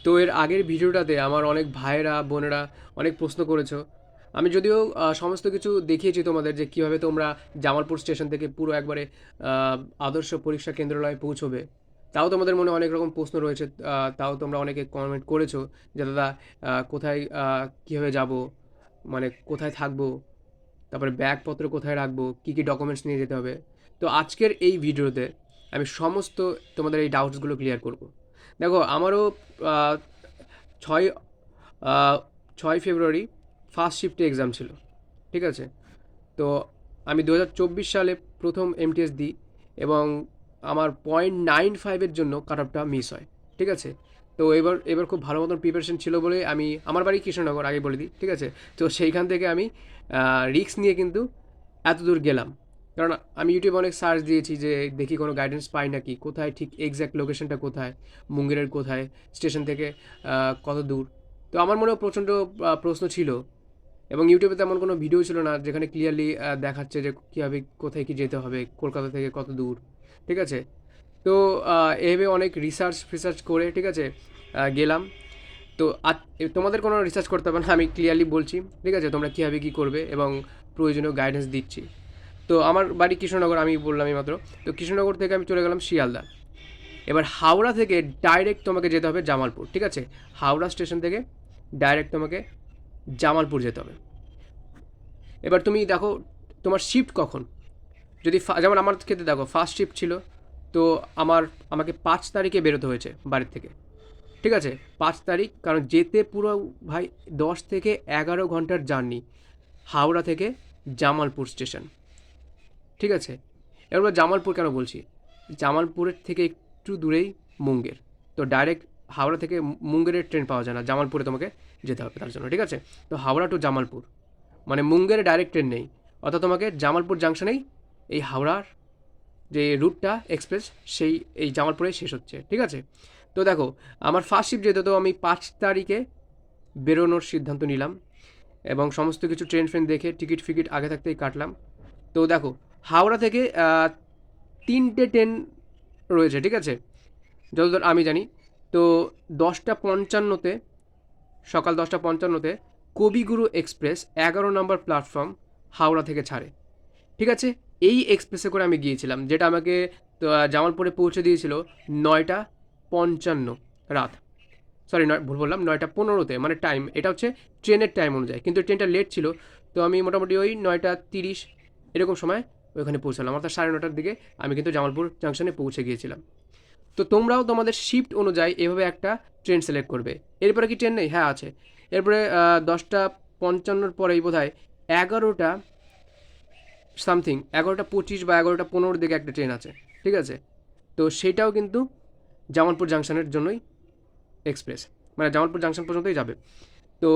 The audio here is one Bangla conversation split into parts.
তো এর আগের ভিডিওটাতে আমার অনেক ভাইয়েরা বোনেরা অনেক প্রশ্ন করেছো। আমি যদিও সমস্ত কিছু দেখিয়েছি তোমাদের যে কীভাবে তোমরা জামালপুর স্টেশন থেকে পুরো একবারে আদর্শ পরীক্ষা কেন্দ্রালয়ে পৌঁছবে। তাও তোমাদের মনে অনেক রকম প্রশ্ন রয়েছে। তাও তোমরা অনেকে কমেন্ট করেছো যে দাদা কোথায় কীভাবে যাব, মানে কোথায় থাকবো, তারপরে ব্যাগপত্র কোথায় রাখবো, কী কী ডকুমেন্টস নিয়ে যেতে হবে। তো আজকের এই ভিডিওতে আমি সমস্ত তোমাদের এই ডাউটসগুলো ক্লিয়ার করব। দেখো আমারও আহ, ছয় আহ, 6 ফেব্রুয়ারি ফার্স্ট শিফটে এক্সাম ছিল, ঠিক আছে। তো আমি 2024 সালে প্রথম এমটিএস দিই এবং আমার 0.95-এর জন্য কাট অফটা মিস হয়, ঠিক আছে। তো এবার এবার খুব ভালো মতন প্রিপারেশন ছিল বলে আমি, আমার বাড়ি কৃষ্ণনগর আগে বলে দিই, ঠিক আছে। তো সেইখান থেকে আমি রিস্ক নিয়ে কিন্তু এত দূর গেলাম। কারণ আমি ইউটিউবে অনেক সার্চ দিয়েছি যে দেখি কোনো গাইডেন্স পাই নাকি, কোথায় ঠিক এক্স্যাক্ট লোকেশনটা কোথায়, মুঙ্গেরের কোথায়, স্টেশন থেকে কত দূর। তো আমার মনেও প্রচণ্ড প্রশ্ন ছিল এবং ইউটিউবে তেমন কোনো ভিডিও ছিল না যেখানে ক্লিয়ারলি দেখাচ্ছে যে কীভাবে কোথায় কী যেতে হবে, কলকাতা থেকে কত দূর, ঠিক আছে। তো এভাবে অনেক রিসার্চ করে, ঠিক আছে, গেলাম। তো তোমাদের কোনো রিসার্চ করতে হবে না, আমি ক্লিয়ারলি বলছি, ঠিক আছে, তোমরা কীভাবে কী করবে এবং প্রয়োজনীয় গাইডেন্স দিচ্ছি। তো আমার বাড়ি কৃষ্ণনগর, আমি বললাম মাত্র। তো কৃষ্ণনগর থেকে আমি চলে গেলাম শিয়ালদা। এবার হাওড়া থেকে ডাইরেক্ট তোমাকে যেতে হবে জামালপুর, ঠিক আছে। হাওড়া স্টেশন থেকে ডাইরেক্ট তোমাকে জামালপুর যেতে হবে। এবার তুমি দেখো তোমার শিফট কখন। যদি যেমন আমার ক্ষেত্রে দেখো ফার্স্ট শিফট ছিল, তো আমাকে 5 তারিখে বেরোতে হয়েছে বাড়ির থেকে, ঠিক আছে। 5 তারিখ, কারণ যেতে পুরো ভাই 10 থেকে 11 ঘন্টার জার্নি হাওড়া থেকে জামালপুর স্টেশন, ঠিক আছে। এবার জামালপুর কেন বলছি, জামালপুরের থেকে একটু দূরেই মুঙ্গের। তো ডাইরেক্ট হাওড়া থেকে মুঙ্গেরের ট্রেন পাওয়া যায় না, জামালপুরে তোমাকে যেতে হবে তার জন্য, ঠিক আছে। তো হাওড়া টু জামালপুর মানে মুঙ্গেরে ডাইরেক্ট ট্রেন নেই, অর্থাৎ তোমাকে জামালপুর জাংশনেই এই হাওড়ার যে রুটটা এক্সপ্রেস সেই এই জামালপুরে শেষ হচ্ছে, ঠিক আছে। তো দেখো আমার ফার্স্ট শিফট যেতে, তো আমি 5 তারিখে বেরোনোর সিদ্ধান্ত নিলাম এবং সমস্ত কিছু ট্রেন ফ্রেন দেখে টিকিট ফিকিট আগে থাকতেই কাটলাম। তো দেখো হাওড়া থেকে 3টে ট্রেন রয়েছে, ঠিক আছে, যতদূর আমি জানি। তো 10টা 55-তে, সকাল 10টা 55-তে কবিগুরু এক্সপ্রেস 11 নম্বর প্ল্যাটফর্ম হাওড়া থেকে ছাড়ে, ঠিক আছে। এই এক্সপ্রেসে করে আমি গিয়েছিলাম, যেটা আমাকে জামালপুরে পৌঁছে দিয়েছিল 9টা 55 রাত। সরি, ভুল বললাম, 9টা 15-তে, মানে টাইম এটা হচ্ছে ট্রেনের টাইম অনুযায়ী, কিন্তু ট্রেনটা লেট ছিল। তো আমি মোটামুটি ওই 9টা 30 এরকম সময় ওইখানে পৌঁছালাম, অর্থাৎ 9:30টার দিকে আমি কিন্তু জামালপুর জাংশনে পৌঁছে গিয়েছিলাম। তো তোমরাও তোমাদের শিফট অনুযায়ী এভাবে একটা ট্রেন সিলেক্ট করবে। এরপরে কি ট্রেন নেই? হ্যাঁ আছে। এরপরে 10টা 55-র পরেই বোধ হয় 11টা সামথিং, 11টা 25 বা 11টা 15-র দিকে একটা ট্রেন আছে, ঠিক আছে। তো সেটাও কিন্তু জামালপুর জাংশনের জন্যই এক্সপ্রেস, মানে জামালপুর জাংশন পর্যন্তই যাবে। তো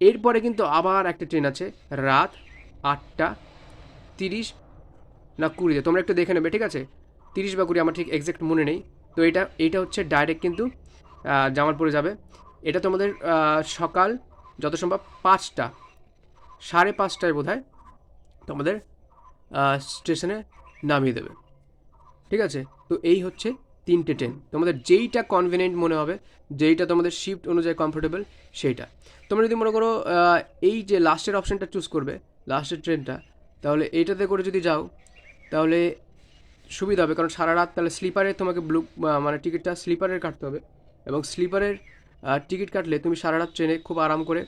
এরপরে কিন্তু আবার একটা ট্রেন আছে রাত 8টা 30 না 20-তে, তোমরা একটু দেখে নেবে, ঠিক আছে। 30 বা 20 আমার ঠিক এক্স্যাক্ট মনে নেই। তো এইটা হচ্ছে ডাইরেক্ট কিন্তু জামালপুরে যাবে। এটা তোমাদের সকাল যত সম্ভব 5টা, 5:30টায় বোধ হয় তোমাদের স্টেশনে নামিয়ে দেবে, ঠিক আছে। তো এই হচ্ছে 3টে ট্রেন, তোমাদের যেইটা কনভিনিয়েন্ট মনে হবে, যেইটা তোমাদের শিফট অনুযায়ী কমফোর্টেবল সেইটা। তোমরা যদি মনে করো এই যে লাস্টের অপশানটা চুজ করবে, লাস্টের ট্রেনটা, তাহলে এইটাতে করে যদি যাও তাহলে সুবিধা হবে, কারণ সারা রাত তাহলে স্লিপারে তোমাকে মানে টিকিটটা স্লিপারের কাটতে হবে এবং স্লিপারের টিকিট কাটলে তুমি সারা রাত ট্রেনে খুব আরাম করে,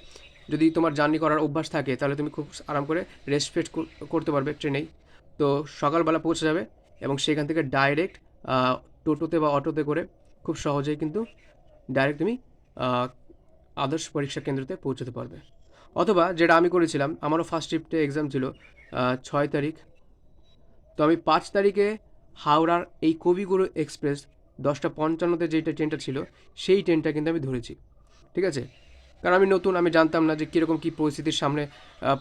যদি তোমার জার্নি করার অভ্যাস থাকে তাহলে তুমি খুব আরাম করে রেস্ট ফেস্ট করতে পারবে ট্রেনেই। তো সকালবেলা পৌঁছে যাবে এবং সেখান থেকে ডাইরেক্ট টোটোতে বা অটোতে করে খুব সহজেই কিন্তু ডাইরেক্ট তুমি আদর্শ পরীক্ষা কেন্দ্রতে পৌঁছতে পারবে। অথবা যেটা আমি করেছিলাম, আমারও ফার্স্ট শিফটে এক্সাম ছিল 6 তারিখ। তো আমি 5 তারিখে হাওড়ার এই কবিগুরু এক্সপ্রেস 10টা 55-তে যেটা ট্রেনটা ছিল সেই ট্রেনটা কিন্তু আমি ধরেছি, ঠিক আছে। কারণ আমি নতুন, আমি জানতাম না যে কীরকম কী পরিস্থিতির সামনে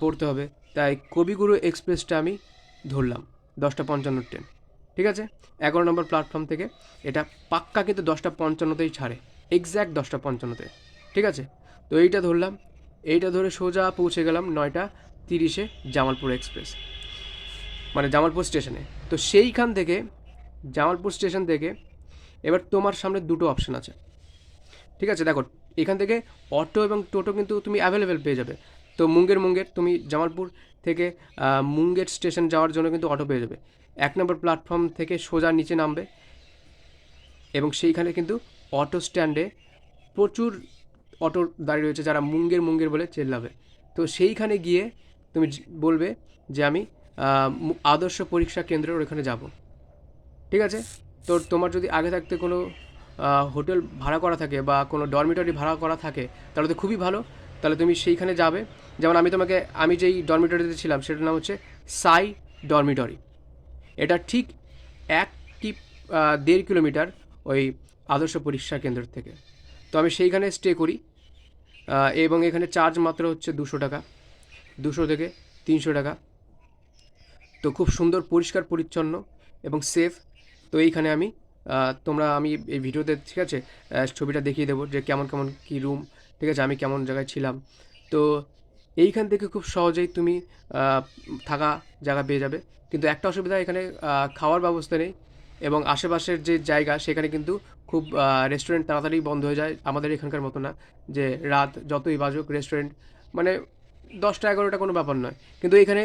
পড়তে হবে, তাই কবিগুরু এক্সপ্রেসটা আমি ধরলাম 10টা 55 ট্রেন, ঠিক আছে। 11 নম্বর প্ল্যাটফর্ম থেকে এটা পাক্কা কিন্তু 10টা 55-তেই ছাড়ে, এক্স্যাক্ট 10টা 55-তে, ঠিক আছে। তো এইটা ধরলাম, এইটা ধরে সোজা পৌঁছে গেলাম 9টা 30-এ জামালপুর এক্সপ্রেস, মানে জামালপুর স্টেশনে। তো সেইখান থেকে জামালপুর স্টেশন থেকে এবার তোমার সামনে দুটো অপশান আছে, ঠিক আছে। দেখো এখান থেকে অটো এবং টোটো কিন্তু তুমি অ্যাভেলেবেল পেয়ে যাবে। তো মুঙ্গের তুমি জামালপুর থেকে মুঙ্গের স্টেশন যাওয়ার জন্য কিন্তু অটো পেয়ে যাবে। 1 নম্বর প্ল্যাটফর্ম থেকে সোজা নিচে নামবে এবং সেইখানে কিন্তু অটো স্ট্যান্ডে প্রচুর অটো দাঁড়িয়ে রয়েছে যারা মুঙ্গের বলে চেল্লাবে। তো সেইখানে গিয়ে তুমি বলবে যে আমি আদর্শ পরীক্ষা কেন্দ্রের ওখানে যাব। ঠিক আছে? তো তোমার যদি আগে থাকতে কোনো হোটেল ভাড়া করা থাকে বা কোনো ডরমিটরি ভাড়া করা থাকে তাহলে তো খুবই ভালো। তাহলে তুমি সেইখানে যাবে। যেমন আমি যেই ডরমিটরিতে ছিলাম সেটার নাম হচ্ছে সাই ডরমিটরি। এটা ঠিক 1 কি 1.5 কিলোমিটার ওই আদর্শ পরীক্ষা কেন্দ্র থেকে। তো আমি সেইখানে স্টে করি এবং এখানে চার্জ মাত্র হচ্ছে 200 টাকা, 200 থেকে 300 টাকা। তো খুব সুন্দর পরিষ্কার পরিচ্ছন্ন এবং সেফ। তো এইখানে আমি এই ভিডিওতে, ঠিক আছে, ছবিটা দেখিয়ে দেবো যে কেমন কেমন কী রুম, ঠিক আছে, আমি কেমন জায়গায় ছিলাম। তো এইখান থেকে খুব সহজেই তুমি থাকা জায়গা পেয়ে যাবে। কিন্তু একটা অসুবিধা, এখানে খাওয়ার ব্যবস্থা নেই এবং আশেপাশের যে জায়গা সেখানে কিন্তু খুব রেস্টুরেন্ট তাড়াতাড়ি বন্ধ হয়ে যায়, আমাদের এখানকার মতো না যে রাত যতই বাজুক রেস্টুরেন্ট মানে 10টা 11টা কোনো ব্যাপার নয়। কিন্তু এখানে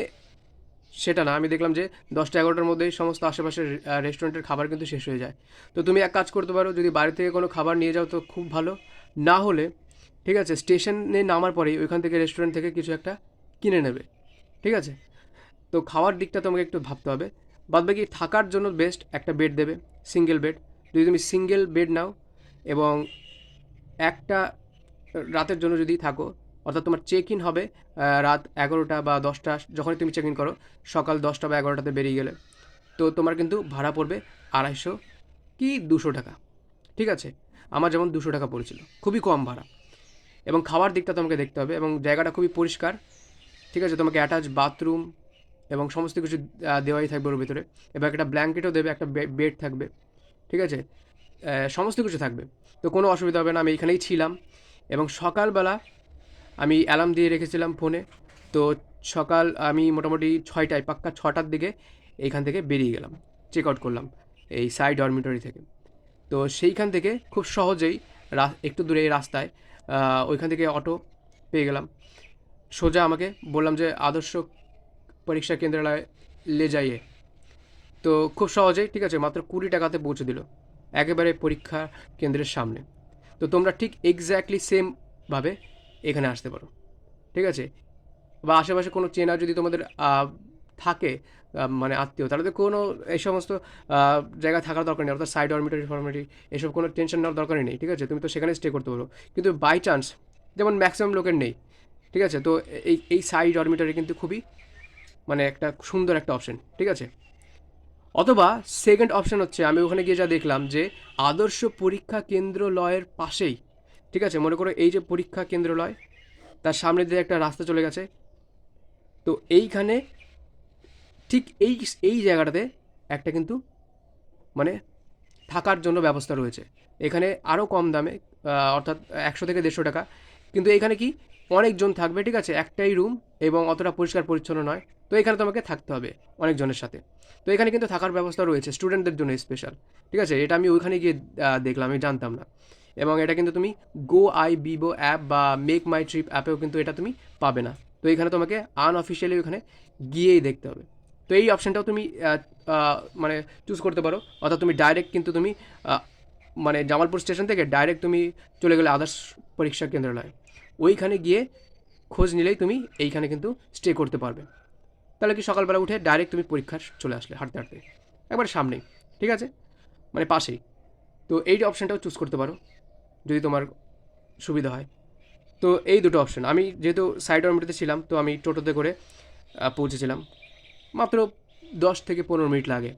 সেটা না, আমি দেখলাম যে 10টা 11টার মধ্যেই সমস্ত আশেপাশের রেস্টুরেন্টের খাবার কিন্তু শেষ হয়ে যায়। তো তুমি এক কাজ করতে পারো, যদি বাড়ি থেকে কোনো খাবার নিয়ে যাও তো খুব ভালো, না হলে ঠিক আছে স্টেশনে নামার পরেই ওইখান থেকে রেস্টুরেন্ট থেকে কিছু একটা কিনে নেবে। ঠিক আছে? তো খাওয়ার দিকটা তোমাকে একটু ভাবতে হবে। বাদবাকি থাকার জন্য বেস্ট একটা বেড দেবে, সিঙ্গেল বেড। যদি তুমি সিঙ্গেল বেড নাও এবং একটা রাতের জন্য যদি থাকো, অর্থাৎ তোমার চেক ইন হবে রাত 11টা বা 10টা, যখনই তুমি চেক ইন করো সকাল 10টা বা 11টাতে বেরিয়ে গেলে, তো তোমার কিন্তু ভাড়া পড়বে 250 কি 200 টাকা। ঠিক আছে? আমার যেমন 200 টাকা পড়েছিল, খুবই কম ভাড়া। এবং খাওয়ার দিকটা তোমাকে দেখতে হবে এবং জায়গাটা খুবই পরিষ্কার। ঠিক আছে? তোমাকে অ্যাটাচ বাথরুম এবং সমস্ত কিছু দেওয়াই থাকবে ওর ভিতরে, এবং একটা ব্ল্যাঙ্কেটও দেবে, একটা বেড থাকবে। ঠিক আছে? সমস্ত কিছু থাকবে। তো কোনো অসুবিধা হবে না। আমি এখানেই ছিলাম এবং সকালবেলা আমি অ্যালার্ম দিয়ে রেখেছিলাম ফোনে। তো সকাল আমি মোটামুটি 6টায়, পাক্কা 6টার দিকে এইখান থেকে বেরিয়ে গেলাম, চেক আউট করলাম এই সাই ডরমিটরি থেকে। তো সেইখান থেকে খুব সহজেই একটু দূরে এই রাস্তায় ওইখান থেকে অটো পেয়ে গেলাম। সোজা আমাকে বললাম যে আদর্শ পরীক্ষা কেন্দ্রালয় লে যাইয়ে। তো খুব সহজেই, ঠিক আছে, মাত্র 20 টাকাতে পৌঁছে দিল একেবারে পরীক্ষা কেন্দ্রের সামনে। তো তোমরা ঠিক এক্স্যাক্টলি সেমভাবে এখানে আসতে পারো। ঠিক আছে? বা আশেপাশে কোনো চেনা যদি তোমাদের থাকে, মানে আত্মীয়, তাহলে তো কোনো এই সমস্ত জায়গায় থাকার দরকার নেই, অর্থাৎ সাইড ডরমিটরি ফরমিটরি এসব কোনো টেনশন নেওয়ার দরকারই নেই। ঠিক আছে? তুমি তো সেখানে স্টে করতে পারো। কিন্তু বাই চান্স, যেমন ম্যাক্সিমাম লোকের নেই, ঠিক আছে, তো এই সাইড ডরমিটরি কিন্তু খুবই মানে একটা সুন্দর একটা অপশন। ঠিক আছে? অথবা সেকেন্ড অপশন হচ্ছে, আমি ওখানে গিয়ে যা দেখলাম যে আদর্শ পরীক্ষা কেন্দ্রালয়ের পাশেই, ঠিক আছে, মনে করো এই যে পরীক্ষা কেন্দ্রালয়, তার সামনে দিয়ে একটা রাস্তা চলে গেছে। তো এইখানে ঠিক এই এই জায়গাটাতে একটা কিন্তু মানে থাকার জন্য ব্যবস্থা রয়েছে। এখানে আরও কম দামে, অর্থাৎ 100 থেকে 150 টাকা। কিন্তু এখানে কি অনেকজন থাকবে, ঠিক আছে, একটাই রুম এবং অতটা পরিষ্কার পরিচ্ছন্ন নয়। তো এখানে তোমাকে থাকতে হবে অনেকজনের সাথে। তো এখানে কিন্তু থাকার ব্যবস্থা রয়েছে স্টুডেন্টদের জন্য স্পেশাল। ঠিক আছে? এটা আমি ওইখানে গিয়ে দেখলাম, আমি জানতাম না। এবং এটা কিন্তু তুমি গো আই বিবো অ্যাপ বা মেক মাই ট্রিপ অ্যাপেও কিন্তু এটা তুমি পাবে না। তো এখানে তোমাকে আনঅফিসিয়ালি ওখানে গিয়েই দেখতে হবে। তো এই অপশানটাও তুমি মানে চুজ করতে পারো। অর্থাৎ তুমি ডাইরেক্ট কিন্তু তুমি মানে জামালপুর স্টেশন থেকে ডাইরেক্ট তুমি চলে গেলে আদার্স পরীক্ষা কেন্দ্রালয়, ওইখানে গিয়ে খোঁজ নিলেই তুমি এইখানে কিন্তু স্টে করতে পারবে। তাহলে কি সকালবেলা উঠে ডাইরেক্ট তুমি পরীক্ষার চলে আসলে হাঁটতে হাঁটতে একবার সামনেই। ঠিক আছে? মানে পাশেই। তো এই অপশানটাও চুজ করতে পারো যদি তোমার সুবিধা হয়। তো এই দুটো অপশন, আমি যেহেতু সাইড অরমিটিতে ছিলাম তো আমি টোটোতে করে পৌঁছেছিলাম, মাত্র 10 থেকে 15 মিনিট লাগে।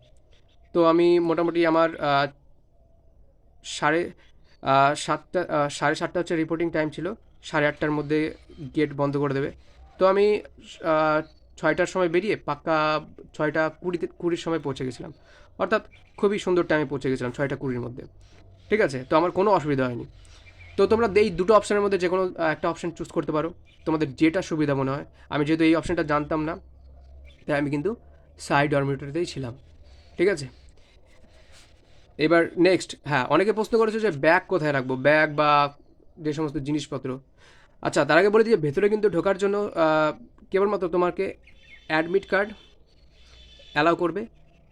তো আমি মোটামুটি আমার সাড়ে 7টা, 7:30 হচ্ছে রিপোর্টিং টাইম ছিল, 8:30টার মধ্যে গেট বন্ধ করে দেবে। তো আমি 6টার সময় বেরিয়ে পাক্কা 6:20-20 সময় পৌঁছে গেছিলাম। অর্থাৎ খুবই সুন্দর টাইমে পৌঁছে গেছিলাম 6:20-র মধ্যে। ঠিক আছে? তো আমার কোনো অসুবিধা হয়নি। তো তোমরা এই দুটো অপশনের মধ্যে যে কোনো একটা অপশন চুজ করতে পারো, তোমাদের যেটা সুবিধা মনে হয়। আমি যেহেতু এই অপশনটা জানতাম না, তাই আমি কিন্তু সাইড ডরমিটরিতেই ছিলাম। ঠিক আছে? এবার নেক্সট, হ্যাঁ, অনেকে প্রশ্ন করেছে যে ব্যাগ কোথায় রাখবো, ব্যাগ বা যে সমস্ত জিনিসপত্র। আচ্ছা, তার আগে বলে দিই যে ভেতরে কিন্তু ঢোকার জন্য কেবলমাত্র তোমাকে অ্যাডমিট কার্ড অ্যালাউ করবে,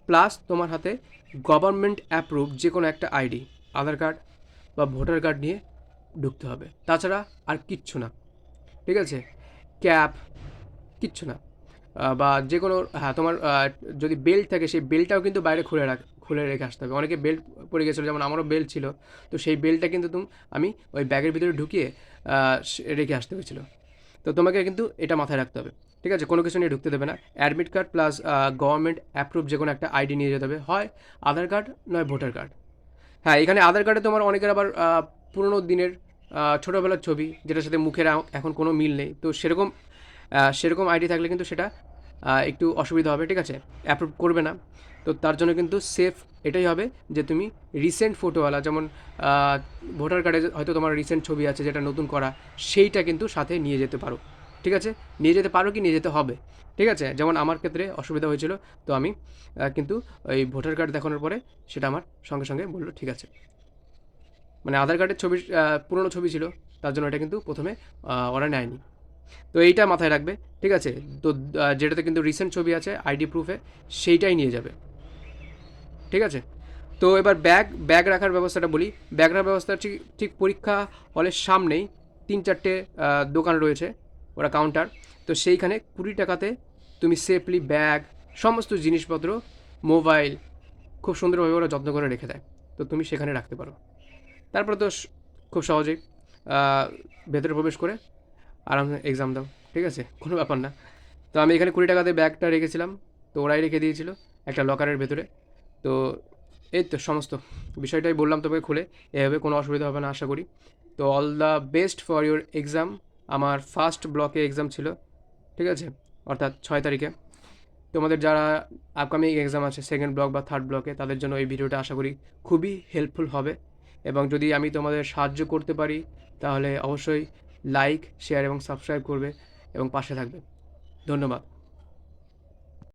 প্লাস তোমার হাতে গভর্নমেন্ট অ্যাপ্রুভ যে কোনো একটা আইডি, আধার কার্ড বা ভোটার কার্ড নিয়ে ঢুকতে হবে। তাছাড়া আর কিচ্ছু না, ঠিক আছে? ক্যাপ, কিচ্ছু না। বা যে কোনো, হ্যাঁ, তোমার যদি বেল্ট থাকে সেই বেল্টটাও কিন্তু বাইরে খুলে রেখে আসতে হবে। অনেকে বেল্ট পরে গেছিলো, যেমন আমারও বেল্ট ছিল, তো সেই বেল্টটা কিন্তু আমি ওই ব্যাগের ভিতরে ঢুকিয়ে রেখে আসতে হয়েছিলো। তো তোমাকে কিন্তু এটা মাথায় রাখতে হবে, ঠিক আছে? কোনো কিছু নিয়ে ঢুকতে দেবে না। Admit card plus government approve যে কোনো একটা আইডি নিয়ে যেতে হবে, হয় আধার কার্ড নয় ভোটার কার্ড। হ্যাঁ, এখানে আধার কার্ডে তোমার অনেকের আবার পুরোনো দিনের ছোটোবেলার ছবি, যেটার সাথে মুখের এখন কোনো মিল নেই, তো সেরকম আইডি থাকলে কিন্তু সেটা একটু অসুবিধা হবে, ঠিক আছে? অ্যাপ্রুভ করবে না। তো তার জন্য কিন্তু সেফ এটাই হবে যে তুমি রিসেন্ট ফটোওয়ালা, যেমন ভোটার কার্ডে হয়তো তোমার রিসেন্ট ছবি আছে যেটা নতুন করা, সেইটা কিন্তু সাথে নিয়ে যেতে পারো, ঠিক আছে? নিয়ে যেতে পারো কি নিয়ে যেতে হবে, ঠিক আছে? যেমন আমার ক্ষেত্রে অসুবিধা হয়েছিল, তো আমি কিন্তু ওই ভোটার কার্ড দেখানোর পরে সেটা আমার সঙ্গে সঙ্গে বললো ঠিক আছে। মানে আধার কার্ডের ছবি পুরনো ছবি ছিল, তার জন্য এটা কিন্তু প্রথমে ওরা নেয়নি। তো এইটা মাথায় রাখবে, ঠিক আছে? তো যেটাতে কিন্তু রিসেন্ট ছবি আছে আইডি প্রুফে, সেইটাই নিয়ে যাবে, ঠিক আছে? তো এবার ব্যাগ রাখার ব্যবস্থাটা বলি। ব্যাগ রাখার ব্যবস্থা ঠিক ঠিক পরীক্ষা হলের সামনেই 3-4টে দোকান রয়েছে, ওরা কাউন্টার। তো সেইখানে 20 টাকাতে তুমি সেফলি ব্যাগ, সমস্ত জিনিসপত্র, মোবাইল খুব সুন্দরভাবে ওরা যত্ন করে রেখে দেয়। তো তুমি সেখানে রাখতে পারো। তারপরে তো খুব সহজেই আহ, ভেতরে প্রবেশ করে আরামসে এক্সাম দাও, ঠিক আছে? কোনো ব্যাপার না। তো আমি এখানে 20 টাকাতে ব্যাগটা রেখেছিলাম, তো ওরাই রেখে দিয়েছিল একটা লকারের ভেতরে। তো এই তো সমস্ত বিষয়টাই বললাম তোকে খুলে, এভাবে কোনো অসুবিধা হবে না আশা করি। তো all the best for your exam. আমার ফার্স্ট ব্লকে এক্সাম ছিল, ঠিক আছে? অর্থাৎ 6 তারিখে। তোমাদের যারা আপকামিং এক্সাম আছে সেকেন্ড ব্লক বা থার্ড ব্লকে, তাদের জন্য এই ভিডিওটা আশা করি খুবই হেল্পফুল হবে। এবং যদি আমি তোমাদের সাহায্য করতে পারি তাহলে অবশ্যই লাইক, শেয়ার এবং সাবস্ক্রাইব করবে এবং পাশে থাকবে। ধন্যবাদ।